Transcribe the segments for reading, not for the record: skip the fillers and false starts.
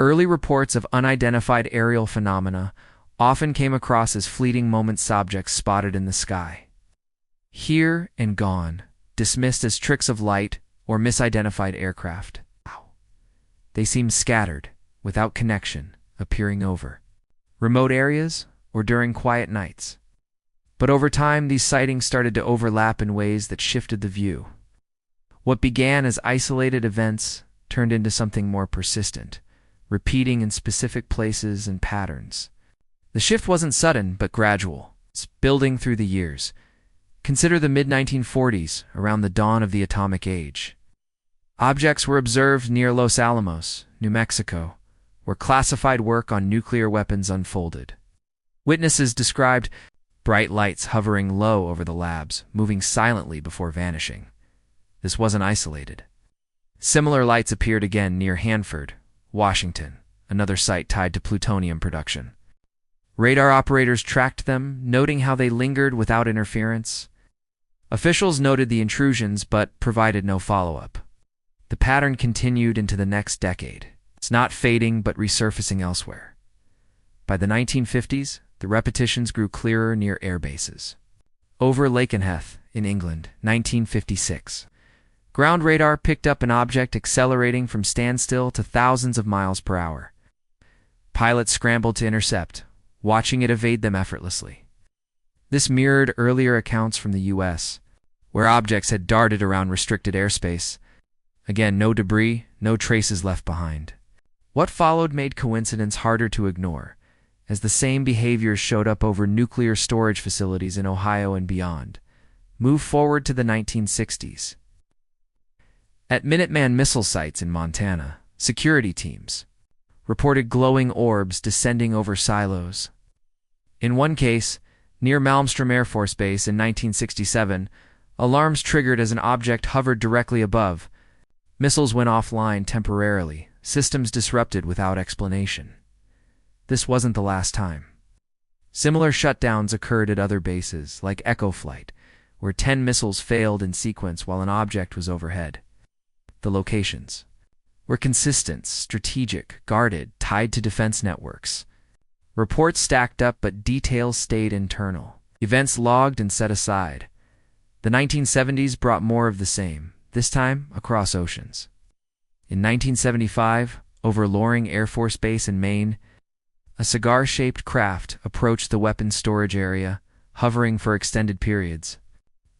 Early reports of unidentified aerial phenomena often came across as fleeting moments objects spotted in the sky. Here and gone, dismissed as tricks of light or misidentified aircraft. They seemed scattered, without connection, appearing over remote areas or during quiet nights. But over time, these sightings started to overlap in ways that shifted the view. What began as isolated events turned into something more persistent, repeating in specific places and patterns. The shift wasn't sudden, but gradual. It's building through the years. Consider the mid-1940s, around the dawn of the atomic age. Objects were observed near Los Alamos, New Mexico, where classified work on nuclear weapons unfolded. Witnesses described bright lights hovering low over the labs, moving silently before vanishing. This wasn't isolated. Similar lights appeared again near Hanford, Washington, another site tied to plutonium production. Radar operators tracked them, noting how they lingered without interference. Officials noted the intrusions but provided no follow-up. The pattern continued into the next decade. It's not fading but resurfacing elsewhere. By the 1950s, the repetitions grew clearer near air bases. Over Lakenheath, in England, 1956. Ground radar picked up an object accelerating from standstill to thousands of miles per hour. Pilots scrambled to intercept, watching it evade them effortlessly. This mirrored earlier accounts from the U.S., where objects had darted around restricted airspace. Again, no debris, no traces left behind. What followed made coincidence harder to ignore, as the same behaviors showed up over nuclear storage facilities in Ohio and beyond. Move forward to the 1960s. At Minuteman missile sites in Montana, security teams reported glowing orbs descending over silos. In one case, near Malmstrom Air Force Base in 1967, alarms triggered as an object hovered directly above. Missiles went offline temporarily, systems disrupted without explanation. This wasn't the last time. Similar shutdowns occurred at other bases, like Echo Flight, where 10 missiles failed in sequence while an object was overhead. The locations were consistent, strategic, guarded, tied to defense networks. Reports stacked up, but details stayed internal. Events logged and set aside. The 1970s brought more of the same, this time across oceans. In 1975, over Loring Air Force Base in Maine, a cigar-shaped craft approached the weapons storage area, hovering for extended periods.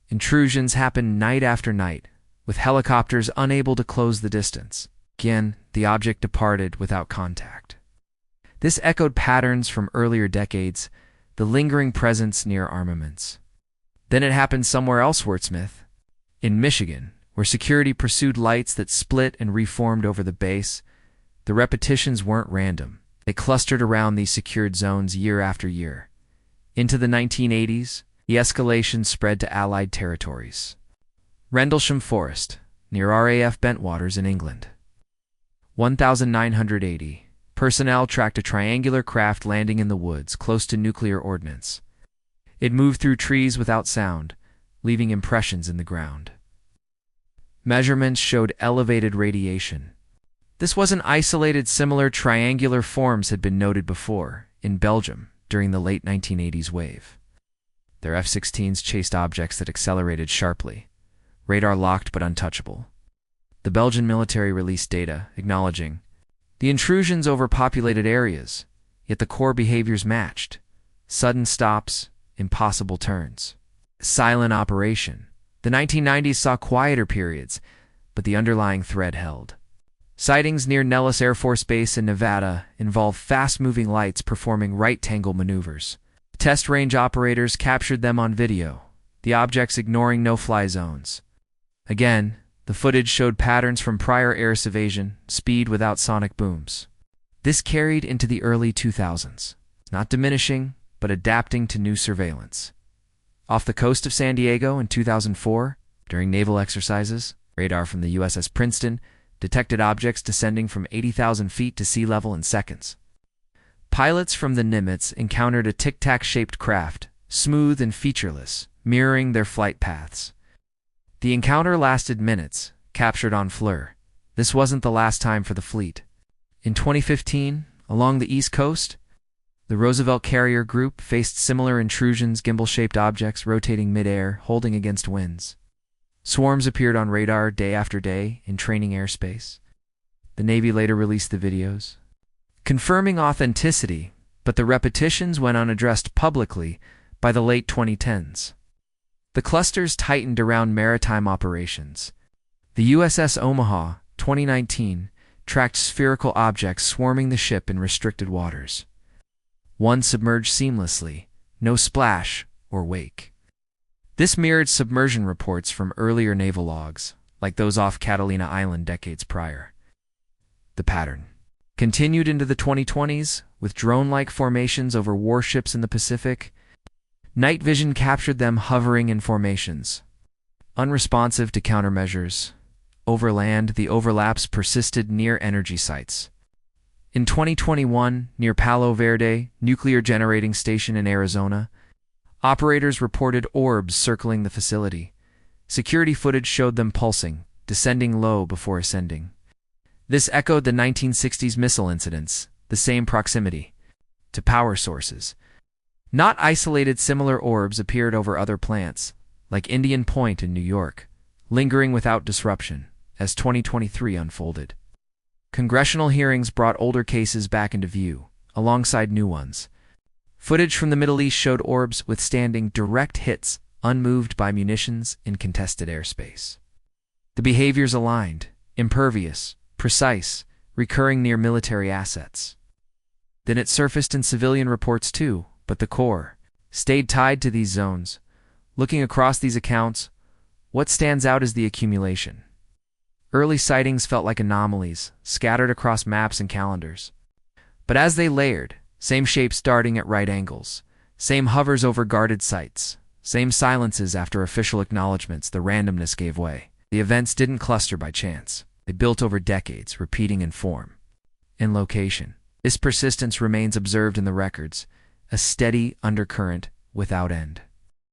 Intrusions happened night after night, with helicopters unable to close the distance. Again, the object departed without contact. This echoed patterns from earlier decades, the lingering presence near armaments. Then it happened somewhere else, Wordsmith. In Michigan, where security pursued lights that split and reformed over the base, the repetitions weren't random. They clustered around these secured zones year after year. Into the 1980s, the escalation spread to Allied territories. Rendlesham Forest, near RAF Bentwaters in England. 1980. Personnel tracked a triangular craft landing in the woods, close to nuclear ordnance. It moved through trees without sound, leaving impressions in the ground. Measurements showed elevated radiation. This wasn't isolated. Similar triangular forms had been noted before, in Belgium, during the late 1980s wave. Their F-16s chased objects that accelerated sharply, radar locked but untouchable. The Belgian military released data, acknowledging the intrusions over populated areas, yet the core behaviors matched. Sudden stops, impossible turns. Silent operation. The 1990s saw quieter periods, but the underlying thread held. Sightings near Nellis Air Force Base in Nevada involved fast-moving lights performing right-tangle maneuvers. Test range operators captured them on video, the objects ignoring no-fly zones. Again, the footage showed patterns from prior air evasion, speed without sonic booms. This carried into the early 2000s, not diminishing, but adapting to new surveillance. Off the coast of San Diego in 2004, during naval exercises, radar from the USS Princeton detected objects descending from 80,000 feet to sea level in seconds. Pilots from the Nimitz encountered a tic-tac-shaped craft, smooth and featureless, mirroring their flight paths. The encounter lasted minutes, captured on FLIR. This wasn't the last time for the fleet. In 2015, along the East Coast, the Roosevelt Carrier Group faced similar intrusions, gimbal-shaped objects rotating mid-air, holding against winds. Swarms appeared on radar day after day in training airspace. The Navy later released the videos, confirming authenticity, but the repetitions went unaddressed publicly by the late 2010s. The clusters tightened around maritime operations. The USS Omaha, 2019, tracked spherical objects swarming the ship in restricted waters. One submerged seamlessly, no splash or wake. This mirrored submersion reports from earlier naval logs, like those off Catalina Island decades prior. The pattern continued into the 2020s, with drone-like formations over warships in the Pacific. Night vision captured them hovering in formations, unresponsive to countermeasures. Overland, the overlaps persisted near energy sites. In 2021, near Palo Verde, nuclear generating station in Arizona, operators reported orbs circling the facility. Security footage showed them pulsing, descending low before ascending. This echoed the 1960s missile incidents, the same proximity to power sources. Not isolated, similar orbs appeared over other plants, like Indian Point in New York, lingering without disruption as 2023 unfolded. Congressional hearings brought older cases back into view, alongside new ones. Footage from the Middle East showed orbs withstanding direct hits, unmoved by munitions in contested airspace. The behaviors aligned, impervious, precise, recurring near military assets. Then it surfaced in civilian reports too, but the Corps stayed tied to these zones. Looking across these accounts, what stands out is the accumulation. Early sightings felt like anomalies, scattered across maps and calendars. But as they layered, same shapes darting at right angles, same hovers over guarded sites, same silences after official acknowledgments, the randomness gave way. The events didn't cluster by chance. They built over decades, repeating in form and location. This persistence remains observed in the records, a steady undercurrent without end.